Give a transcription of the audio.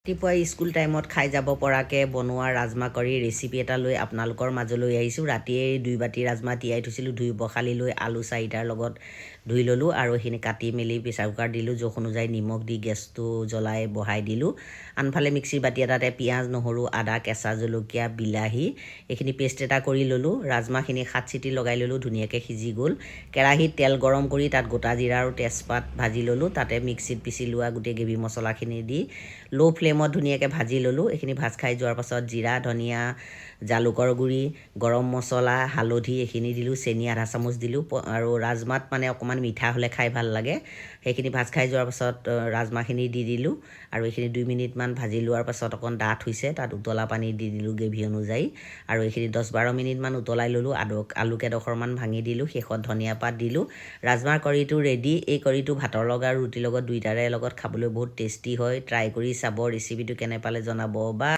ৰাতিপুৱা স্কুল টাইমত খাই যাব পৰাকৈ বনোৱা ৰাজমাহ কাৰী ৰেচিপি এটা লৈ আপোনালোকৰ মাজলৈ আহিছোঁ। ৰাতিয়ে 2 বাতি ৰাজমাহ তিয়াই থৈছিলোঁ, ধুই পখালি লৈ আলু 4টাৰ লগত ধুই ল'লোঁ আৰু সেইখিনি কাটি মেলি প্ৰেছাৰ কুকাৰ দিলোঁ। জোখ অনুযায়ী নিমখ দি গেছটো জ্বলাই বহাই দিলোঁ। আনফালে মিক্সিৰ বাতি এটাতে পিঁয়াজ, নহৰু, আদা, কেঁচা জলকীয়া, বিলাহী এইখিনি পেষ্ট এটা কৰি ল'লোঁ। ৰাজমাহখিনি 7 চিটি লগাই ল'লোঁ, ধুনীয়াকৈ সিজি গ'ল। কেৰাহীত তেল গৰম কৰি তাত গোটা জিৰা আৰু তেজপাত ভাজি ল'লোঁ। তাতে মিক্সিত পিচি লোৱা গোটেই গ্ৰেভি মছলাখিনি দি ল' ফ্লেমত ধুনীয়াকৈ ভাজি ল'লোঁ। এইখিনি ভাজ খাই যোৱাৰ পাছত জিৰা, ধনিয়া, জালুকৰ গুড়ি, গৰম মছলা, হালধি এইখিনি দিলোঁ। চেনি আধা চামুচ দিলোঁ আৰু ৰাজমাত মানে অকণমান মিঠা হ'লে খাই ভাল লাগে। সেইখিনি ভাজ খাই যোৱাৰ পাছত ৰাজমাহখিনি দি দিলোঁ আৰু এইখিনি 2 মিনিটমান ভাজি লোৱাৰ পাছত অকণ ডাঠ হৈছে, তাত উতলা পানী দি দিলোঁ গ্ৰেভি অনুযায়ী আৰু এইখিনি 10-12 মিনিটমান উতলাই ল'লোঁ। আলু কেইডোখৰমান ভাঙি দিলোঁ, শেষত ধনিয়া পাত দিলোঁ। ৰাজমাহ কাৰীটো ৰেডি। এই কাৰীটো ভাতৰ লগত আৰু ৰুটিৰ লগত দুইটাৰে লগত খাবলৈ বহুত টেষ্টি হয়। ট্ৰাই কৰি চাব। ৰেচিপিটো কেনে পালে জনাব বা